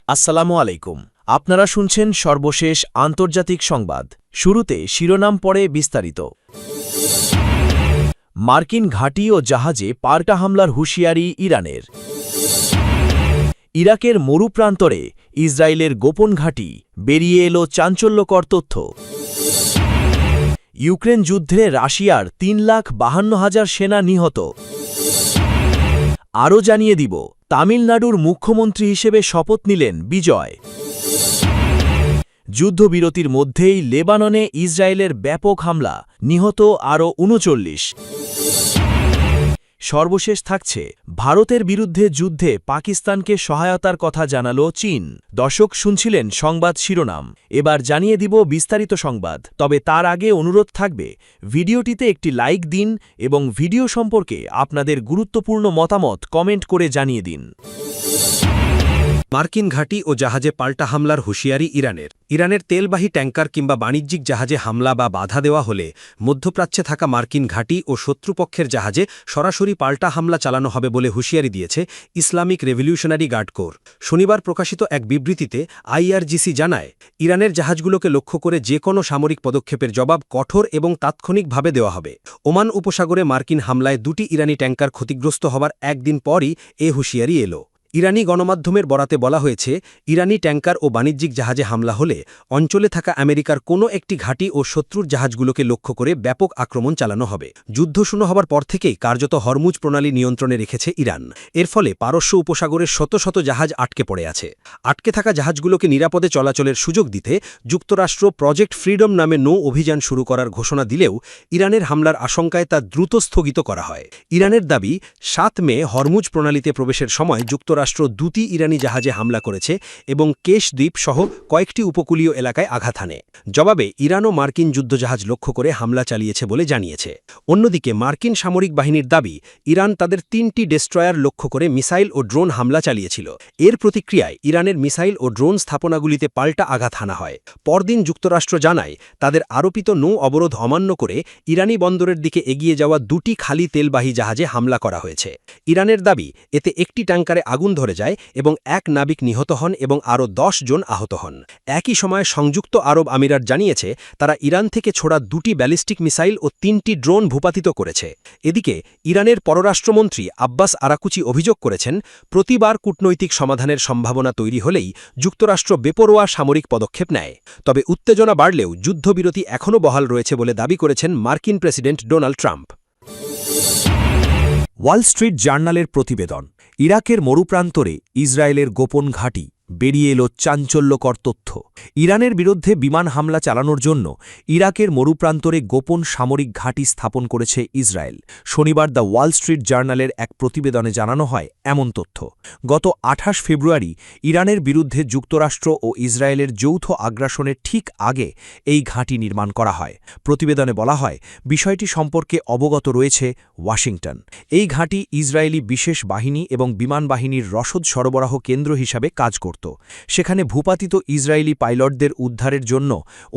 আসসালামু আলাইকুম। আপনারা শুনছেন সর্বশেষ আন্তর্জাতিক সংবাদ। শুরুতে শিরোনাম পরে বিস্তারিত। মার্কিন ঘাঁটি ও জাহাজে পাল্টা হামলার হুঁশিয়ারি ইরানের। ইরাকের মরুপ্রান্তরে ইসরায়েলের গোপন ঘাঁটি, বেরিয়ে এলো চাঞ্চল্যকর তথ্য। ইউক্রেন যুদ্ধে রাশিয়ার 3,52,000 সেনা নিহত। আরও জানিয়ে দিব, তামিলনাড়ুর মুখ্যমন্ত্রী হিসেবে শপথ নিলেন বিজয়। যুদ্ধবিরতির মধ্যেই লেবাননে ইসরায়েলের ব্যাপক হামলা, নিহত আরও ৩৯। সর্বশেষ থাকছে, ভারতের বিরুদ্ধে যুদ্ধে পাকিস্তানকে সহায়তার কথা জানালো চীন। দর্শক, শুনছিলেন সংবাদ শিরোনাম। এবার জানিয়ে দিব বিস্তারিত সংবাদ। তবে তার আগে অনুরোধ থাকবে, ভিডিওটিতে একটি লাইক দিন এবং ভিডিও সম্পর্কে আপনাদের গুরুত্বপূর্ণ মতামত কমেন্ট করে জানিয়ে দিন। মার্কিন ঘাঁটি ও জাহাজে পাল্টা হামলার হুঁশিয়ারি ইরানের। ইরানের তেলবাহী ট্যাঙ্কার কিংবা বাণিজ্যিক জাহাজে হামলা বা বাধা দেওয়া হলে মধ্যপ্রাচ্যে থাকা মার্কিন ঘাঁটি ও শত্রুপক্ষের জাহাজে সরাসরি পাল্টা হামলা চালানো হবে বলে হুঁশিয়ারি দিয়েছে ইসলামিক রেভলিউশনারি গার্ড কোর। শনিবার প্রকাশিত এক বিবৃতিতে আইআরজিসি জানায়, ইরানের জাহাজগুলোকে লক্ষ্য করে যে কোনো সামরিক পদক্ষেপের জবাব কঠোর এবং তাৎক্ষণিকভাবে দেওয়া হবে। ওমান উপসাগরে মার্কিন হামলায় 2টি ইরানি ট্যাঙ্কার ক্ষতিগ্রস্ত হবার একদিন পরই এ হুঁশিয়ারি এলো। ইরানি গণমাধ্যমের বরাতে বলা হয়েছে, ইরানি ট্যাঙ্কার ও বাণিজ্যিক জাহাজে হামলা হলে অঞ্চলে থাকা আমেরিকার কোনো একটি ঘাঁটি ও শত্রুর জাহাজগুলোকে লক্ষ্য করে ব্যাপক আক্রমণ চালানো হবে। যুদ্ধ শুরু হবার পর থেকেই কার্যত হরমুজ প্রণালী নিয়ন্ত্রণে রেখেছে ইরান। এর ফলে পারস্য উপসাগরের শত শত জাহাজ আটকে পড়ে আছে। আটকে থাকা জাহাজগুলোকে নিরাপদে চলাচলের সুযোগ দিতে যুক্তরাষ্ট্র প্রজেক্ট ফ্রিডম নামে নৌ অভিযান শুরু করার ঘোষণা দিলেও ইরানের হামলার আশঙ্কায় তা দ্রুত স্থগিত করা হয়। ইরানের দাবি, 7 মে হরমুজ প্রণালীতে প্রবেশের সময় যুক্তরাষ্ট্র 2টি ইরানি জাহাজে হামলা করেছে এবং কেশ দ্বীপ সহ কয়েকটি উপকূলীয় এলাকায় আঘাত হানে। জবাবে ইরানও মার্কিন যুদ্ধজাহাজ লক্ষ্য করে হামলা চালিয়েছে বলে জানিয়েছে। অন্যদিকে মার্কিন সামরিক বাহিনীর দাবি, ইরান তাদের 3টি ডেস্ট্রয়ার লক্ষ্য করে মিসাইল ও ড্রোন হামলা চালিয়েছিল। এর প্রতিক্রিয়ায় ইরানের মিসাইল ও ড্রোন স্থাপনাগুলিতে পাল্টা আঘাত হানা হয়। পরদিন যুক্তরাষ্ট্র জানায়, তাদের আরোপিত নৌ অবরোধ অমান্য করে ইরানি বন্দরের দিকে এগিয়ে যাওয়া 2টি খালি তেলবাহী জাহাজে হামলা করা হয়েছে। ইরানের দাবি, এতে একটি ট্যাঙ্কারে আগুন ধরে যায় এবং 1 নাবিক নিহত হন এবং আরও 10 জন আহত হন। একই সময়ে সংযুক্ত আরব আমিরাত জানিয়েছে, তারা ইরান থেকে ছোড়া 2টি ব্যালিস্টিক মিসাইল ও 3টি ড্রোন ভূপাতিত করেছে। এদিকে ইরানের পররাষ্ট্রমন্ত্রী আব্বাস আরাকুচি অভিযোগ করেছেন, প্রতিবার কূটনৈতিক সমাধানের সম্ভাবনা তৈরি হলেই যুক্তরাষ্ট্র বেপরোয়া সামরিক পদক্ষেপ নেয়। তবে উত্তেজনা বাড়লেও যুদ্ধবিরতি এখনও বহাল রয়েছে বলে দাবি করেছেন মার্কিন president Donald Trump. Wall Street জার্নালের প্রতিবেদন। ইরাকের মরুপ্রান্তরে ইসরায়েলের গোপন ঘাঁটি, বেরিয়ে এলো চাঞ্চল্যকর তথ্য। ইরানের বিরুদ্ধে বিমান হামলা চালানোর জন্য ইরাকের মরুপ্রান্তরে গোপন সামরিক ঘাঁটি স্থাপন করেছে ইসরায়েল। শনিবার দ্য ওয়াল স্ট্রিট জার্নালের এক প্রতিবেদনে জানানো হয় এমন তথ্য। গত 28 ফেব্রুয়ারি ইরানের বিরুদ্ধে যুক্তরাষ্ট্র ও ইসরায়েলের যৌথ আগ্রাসনের ঠিক আগে এই ঘাঁটি নির্মাণ করা হয়। প্রতিবেদনে বলা হয়, বিষয়টি সম্পর্কে অবগত রয়েছে ওয়াশিংটন। এই ঘাঁটি ইসরায়েলি বিশেষ বাহিনী এবং বিমান বাহিনীর রসদ সরবরাহ কেন্দ্র হিসাবে কাজ করত। সেখানে ভূপাতিত ইসরায়েলি পাইলটদের উদ্ধারের জন্য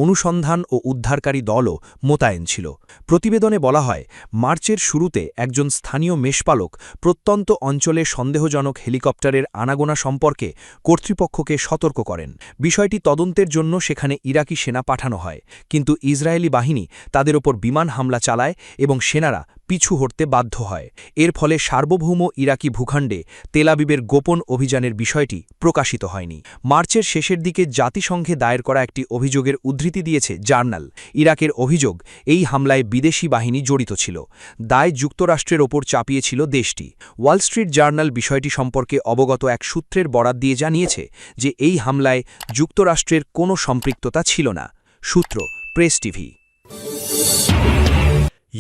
অনুসন্ধান ও উদ্ধারকারী দলও মোতায়েন ছিল। প্রতিবেদনে বলা হয়, মার্চের শুরুতে একজন স্থানীয় মেষপালক প্রত্যন্ত অঞ্চলে সন্দেহজনক হেলিকপ্টারের আনাগোনা সম্পর্কে কর্তৃপক্ষকে সতর্ক করেন। বিষয়টি তদন্তের জন্য সেখানে ইরাকি সেনা পাঠানো হয়, কিন্তু ইসরায়েলি বাহিনী তাদের ওপর বিমান হামলা চালায় এবং সেনারা পিছু হটতে বাধ্য হয়। এর ফলে সার্বভৌম ইরাকি ভূখণ্ডে তেলাবিবের গোপন অভিযানের বিষয়টি প্রকাশিত হয়নি। মার্চের শেষের দিকে জাতিসংঘে দায়ের করা একটি অভিযোগের উদ্ধৃতি দিয়েছে জার্নাল। ইরাকের অভিযোগ, এই হামলায় বিদেশি বাহিনী জড়িত ছিল। দায় যুক্তরাষ্ট্রের ওপর চাপিয়েছিল দেশটি। ওয়াল স্ট্রিট জার্নাল বিষয়টি সম্পর্কে অবগত এক সূত্রের বরাত দিয়ে জানিয়েছে যে এই হামলায় যুক্তরাষ্ট্রের কোনো সম্পৃক্ততা ছিল না। সূত্র প্রেস টিভি।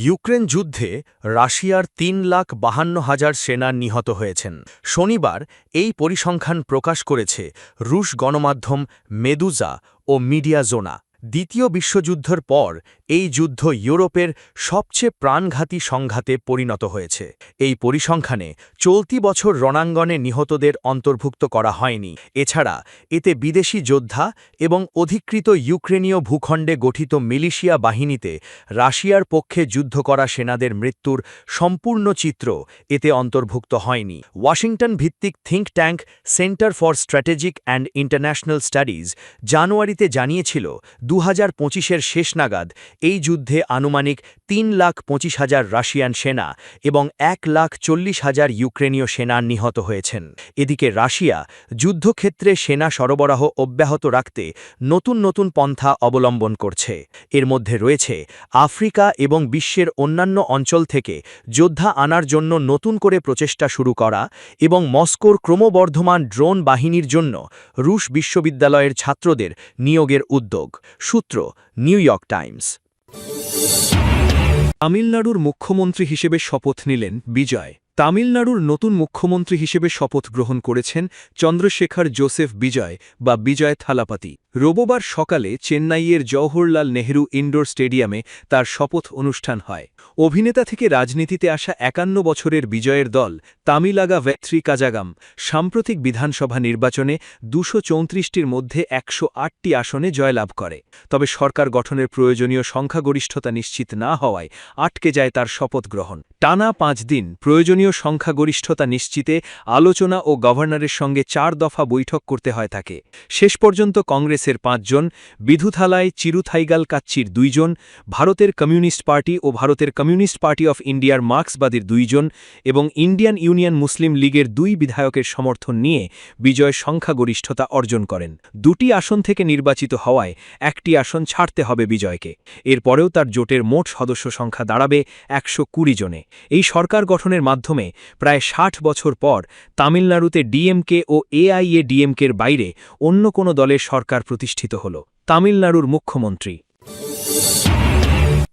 ইউক্রেন যুদ্ধে রাশিয়ার 3,52,000 সেনা নিহত হয়েছেন। শনিবার এই পরিসংখ্যান প্রকাশ করেছে রুশ গণমাধ্যম মেদুজা ও মিডিয়া জোনা। দ্বিতীয় বিশ্বযুদ্ধের পর এই যুদ্ধ ইউরোপের সবচেয়ে প্রাণঘাতী সংঘাতে পরিণত হয়েছে। এই পরিসংখ্যানে চলতি বছর রণাঙ্গনে নিহতদের অন্তর্ভুক্ত করা হয়নি। এছাড়া এতে বিদেশি যোদ্ধা এবং অধিকৃত ইউক্রেনীয় ভূখণ্ডে গঠিত মিলিশিয়া বাহিনীতে রাশিয়ার পক্ষে যুদ্ধ করা সেনাদের মৃত্যুর সম্পূর্ণ চিত্র এতে অন্তর্ভুক্ত হয়নি। ওয়াশিংটন ভিত্তিক think tank centre for strategic and international studies জানুয়ারিতে জানিয়েছিল 2025-এর শেষ নাগাদ এই যুদ্ধে আনুমানিক 3,25,000 রাশিয়ান সেনা এবং 1,40,000 ইউক্রেনীয় সেনা নিহত হয়েছেন। এদিকে রাশিয়া যুদ্ধক্ষেত্রে সেনা সরবরাহ অব্যাহত রাখতে নতুন নতুন পন্থা অবলম্বন করছে। এর মধ্যে রয়েছে আফ্রিকা এবং বিশ্বের অন্যান্য অঞ্চল থেকে যোদ্ধা আনার জন্য নতুন করে প্রচেষ্টা শুরু করা এবং মস্কোর ক্রমবর্ধমান ড্রোন বাহিনীর জন্য রুশ বিশ্ববিদ্যালয়ের ছাত্রদের নিয়োগের উদ্যোগ। সূত্র নিউ ইয়র্ক টাইমস। তামিলনাড়ুর মুখ্যমন্ত্রী হিসেবে শপথ নিলেন বিজয়। তামিলনাড়ুর নতুন মুখ্যমন্ত্রী হিসেবে শপথ গ্রহণ করেছেন চন্দ্রশেখর জোসেফ বিজয় বা বিজয় থালাপাতি। রবিবার সকালে চেন্নাইয়ের জওহরলাল নেহরু ইনডোর স্টেডিয়ামে তার শপথ অনুষ্ঠান হয়। অভিনেতা থেকে রাজনীতিতে আসা 51 বছরের বিজয়ের দল তামিলাগা ভেত্রি কাজাগাম সাম্প্রতিক বিধানসভা নির্বাচনে 234টির মধ্যে 108টি আসনে জয়লাভ করে। তবে সরকার গঠনের প্রয়োজনীয় সংখ্যাগরিষ্ঠতা নিশ্চিত না হওয়ায় আটকে যায় তার শপথ গ্রহণ। টানা 5 দিন প্রয়োজনীয় সংখ্যাগরিষ্ঠতা নিশ্চিতে আলোচনা ও গভর্নরের সঙ্গে 4 দফা বৈঠক করতে হয় তাকে। শেষ পর্যন্ত কংগ্রেসের 5 জন, বিধুথালায় চিরুথাইগাল কাচ্চির 2 জন, ভারতের কমিউনিস্ট পার্টি ও ভারতের কমিউনিস্ট পার্টি অফ ইন্ডিয়ার মার্ক্সবাদীর 2 জন এবং ইন্ডিয়ান ইউনিয়ন মুসলিম লীগের 2 বিধায়কের সমর্থন নিয়ে বিজয় সংখ্যাগরিষ্ঠতা অর্জন করেন। 2টি আসন থেকে নির্বাচিত হওয়ায় 1টি আসন ছাড়তে হবে বিজয়কে। এরপরেও তার জোটের মোট সদস্য সংখ্যা দাঁড়াবে 120 জনে। এই সরকার গঠনের মাধ্যমে প্রায় 60 বছর পর তামিলনাড়ুতে ডিএমকে ও এআইএডিএমকের বাইরে অন্য কোনো দলের সরকার প্রতিষ্ঠিত হল। তামিলনাড়ুর মুখ্যমন্ত্রী।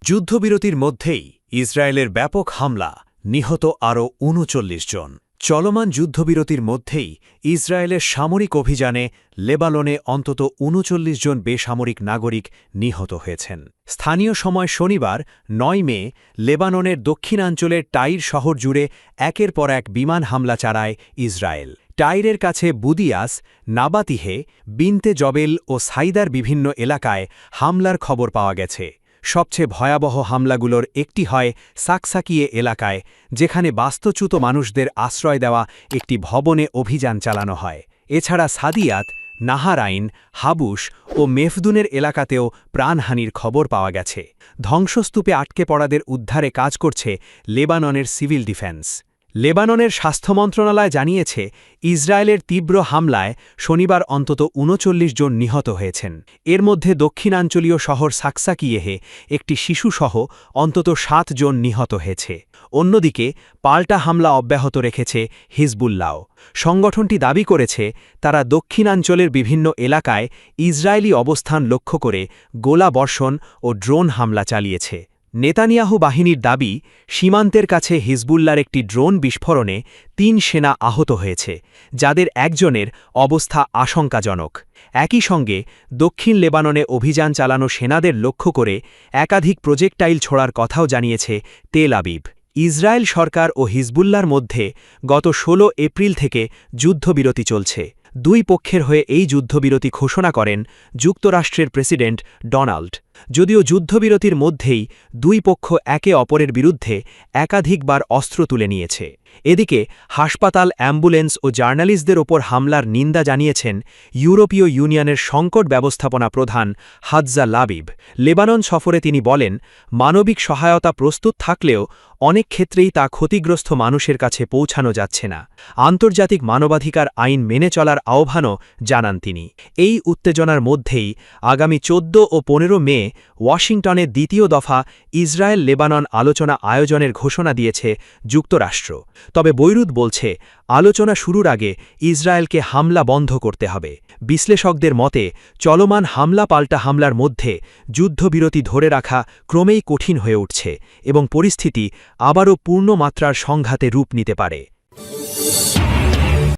যুদ্ধবিরতির মধ্যেই ইসরায়েলের ব্যাপক হামলা, নিহত আরও 39 জন। চলমান যুদ্ধবিরতির মধ্যেই ইসরায়েলের সামরিক অভিযানে লেবাননে অন্তত 39 জন বেসামরিক নাগরিক নিহত হয়েছেন। স্থানীয় সময় শনিবার 9 মে লেবাননের দক্ষিণাঞ্চলের টাইর শহর জুড়ে একের পর এক বিমান হামলা চালায় ইসরায়েল। টাইরের কাছে বুদিয়াস, নাবাতিহে, বিনতে জবেল ও সাইদার বিভিন্ন এলাকায় হামলার খবর পাওয়া গেছে। সবচেয়ে ভয়াবহ হামলাগুলোর একটি হয় সাকসাকিয়ে এলাকায়, যেখানে বাস্তুচ্যুত মানুষদের আশ্রয় দেওয়া একটি ভবনে অভিযান চালানো হয়। এছাড়া সাদিয়াত, নাহারাইন, হাবুস ও মেফদুনের এলাকাতেও প্রাণহানির খবর পাওয়া গেছে। ধ্বংসস্তূপে আটকে পড়াদের উদ্ধারে কাজ করছে লেবাননের সিভিল ডিফেন্স। লেবাননের স্বাস্থ্য মন্ত্রণালয় জানিয়েছে, ইসরায়েলের তীব্র হামলায় শনিবার অন্তত 39 জন নিহত হয়েছেন। এর মধ্যে দক্ষিণাঞ্চলীয় শহর সাকসাকিয়েহে একটি শিশুসহ অন্তত 7 জন নিহত হয়েছে। অন্যদিকে পাল্টা হামলা অব্যাহত রেখেছে হিজবুল্লাহ। সংগঠনটি দাবি করেছে, তারা দক্ষিণাঞ্চলের বিভিন্ন এলাকায় ইসরায়েলি অবস্থান লক্ষ্য করে গোলাবর্ষণ ও ড্রোন হামলা চালিয়েছে। নেতানিয়াহু বাহিনীর দাবি, সীমান্তের কাছে হিজবুল্লার একটি ড্রোন বিস্ফোরণে 3 সেনা আহত হয়েছে, যাদের একজনের অবস্থা আশঙ্কাজনক। একই সঙ্গে দক্ষিণ লেবাননে অভিযান চালানো সেনাদের লক্ষ্য করে একাধিক প্রজেক্টাইল ছোড়ার কথাও জানিয়েছে তেল আবিব। ইসরায়েল সরকার ও হিজবুল্লার মধ্যে গত 16 এপ্রিল থেকে যুদ্ধবিরতি চলছে। 2 পক্ষের হয়ে এই যুদ্ধবিরতি ঘোষণা করেন যুক্তরাষ্ট্রের প্রেসিডেন্ট ডোনাল্ড। যদিও যুদ্ধবিরতির মধ্যেই 2 পক্ষ একে অপরের বিরুদ্ধে একাধিকবার অস্ত্র তুলে নিয়েছে। এদিকে হাসপাতাল, অ্যাম্বুলেন্স ও জার্নালিস্টদের ওপর হামলার নিন্দা জানিয়েছেন ইউরোপীয় ইউনিয়নের সংকট ব্যবস্থাপনা প্রধান হাজ্জা লাবিব। লেবানন সফরে তিনি বলেন, মানবিক সহায়তা প্রস্তুত থাকলেও অনেক ক্ষেত্রেই তা ক্ষতিগ্রস্ত মানুষের কাছে পৌঁছানো যাচ্ছে না। আন্তর্জাতিক মানবাধিকার আইন মেনে চলার আহ্বানও জানান তিনি। এই উত্তেজনার মধ্যেই আগামী 14 ও 15 মে ওয়াশিংটনে দ্বিতীয় দফা ইসরায়েল লেবানন আলোচনা আয়োজনের ঘোষণা দিয়েছে যুক্তরাষ্ট্র। তবে বৈরুত বলছে, আলোচনা শুরুর আগে ইসরায়েলকে হামলা বন্ধ করতে হবে। বিশ্লেষকদের মতে, চলমান হামলা পাল্টা হামলার মধ্যে যুদ্ধবিরতি ধরে রাখা ক্রমেই কঠিন হয়ে উঠছে এবং পরিস্থিতি আবারও পূর্ণমাত্রার সংঘাতে রূপ নিতে পারে।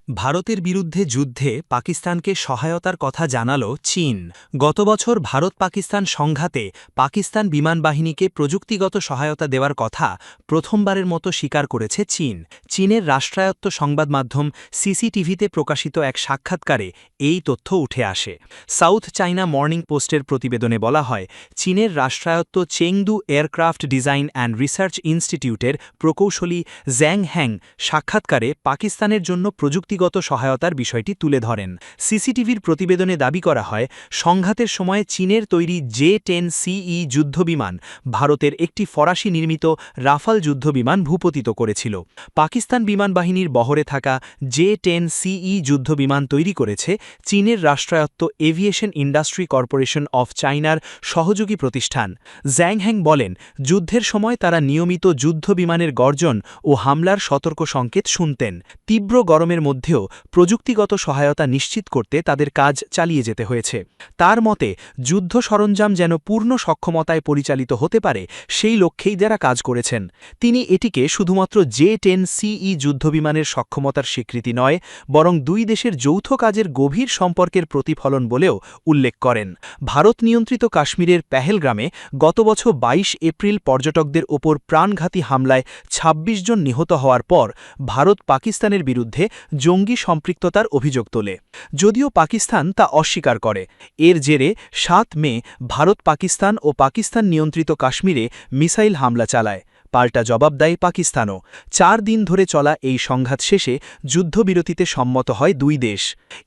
ভারতের বিরুদ্ধে যুদ্ধে পাকিস্তানকে সহায়তার কথা জানালো চীন। গত বছর ভারত পাকিস্তান সংঘাতে পাকিস্তান বিমান বাহিনীকে প্রযুক্তিগত সহায়তা দেওয়ার কথা প্রথমবারের মতো স্বীকার করেছে চীন। চীনের রাষ্ট্রায়ত্ত সংবাদ মাধ্যম সিসিটিভিতে প্রকাশিত এক সাক্ষাৎকারে এই তথ্য উঠে আসে। সাউথ চাইনা মর্নিং পোস্টের প্রতিবেদনে বলা হয়, চীনের রাষ্ট্রায়ত্ত Chengdu aircraft design and research ইনস্টিটিউটের প্রকৌশলী জ্যাং হ্যাং সাক্ষাৎকারে পাকিস্তানের জন্য প্রযুক্তিগত সহায়তার বিষয়টি তুলে ধরেন। সিসিটিভির প্রতিবেদনে দাবি করা হয়, সংঘাতের সময় চীনের তৈরি J-10CE যুদ্ধবিমান ভারতের একটি ফরাসি নির্মিত রাফাল যুদ্ধবিমান ভূপতিত করেছিল। পাকিস্তান বিমান বাহিনীর বহরে থাকা J-10CE যুদ্ধবিমান তৈরি করেছে চীনের রাষ্ট্রায়ত্ত এভিয়েশন ইন্ডাস্ট্রি কর্পোরেশন অফ চায়নার সহযোগী প্রতিষ্ঠান। জ্যাং হ্যাং বলেন, যুদ্ধের সময় তারা নিয়মিত যুদ্ধবিমানের গর্জন ও হামলার সতর্ক সংকেত শুনতেন। তীব্র গরমের মধ্যেও প্রযুক্তিগত সহায়তা নিশ্চিত করতে তাদের কাজ চালিয়ে যেতে হয়েছে। তার মতে, যুদ্ধ সরঞ্জাম যেন পূর্ণ সক্ষমতায় পরিচালিত হতে পারে সেই লক্ষ্যেই যারা কাজ করেছেন। তিনি এটিকে শুধুমাত্র J-10CE যুদ্ধবিমানের সক্ষমতার স্বীকৃতি নয়, বরং দুই দেশের যৌথ কাজের গভীর সম্পর্কের প্রতিফলন বলেও উল্লেখ করেন। ভারত নিয়ন্ত্রিত কাশ্মীরের পেহেলগ্রামে গত বছর 22 এপ্রিল পর্যটকদের ওপর প্রাণঘাতী হামলায় ২৬ জন নিহত হওয়ার পর ভারত পাকিস্তানের বিরুদ্ধে জঙ্গি সম্পৃক্ততার অভিযোগ তোলে। যদিও পাকিস্তান তা অস্বীকার করে। এর জেরে ৭ মে ভারত পাকিস্তান ও পাকিস্তান নিয়ন্ত্রিত কাশ্মীরে মিসাইল হামলা চালায়। পাল্টা জবাব দেয় পাকিস্তানও। ৪ দিন ধরে চলা এই সংঘাত শেষে যুদ্ধবিরতিতে সম্মত হয় দুই দেশ।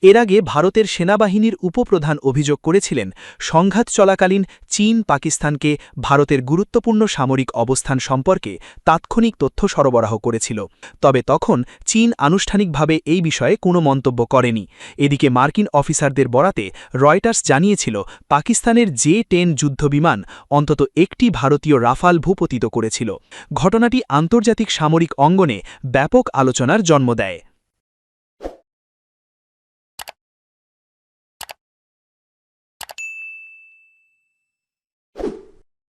এর আগে ভারতের সেনাবাহিনীর উপপ্রধান অভিযোগ করেছিলেন, সংঘাত চলাকালীন চীন পাকিস্তানকে ভারতের গুরুত্বপূর্ণ সামরিক অবস্থান সম্পর্কে তাৎক্ষণিক তথ্য সরবরাহ করেছিল। তবে তখন চীন আনুষ্ঠানিকভাবে এই বিষয়ে কোনো মন্তব্য করেনি। এদিকে মার্কিন অফিসারদের বরাতে রয়টার্স জানিয়েছিল, পাকিস্তানের J-10 যুদ্ধবিমান অন্তত একটি ভারতীয় রাফাল ভূপতিত করেছিল। ঘটনাটি আন্তর্জাতিক সামরিক অঙ্গনে ব্যাপক আলোচনার জন্ম দেয়।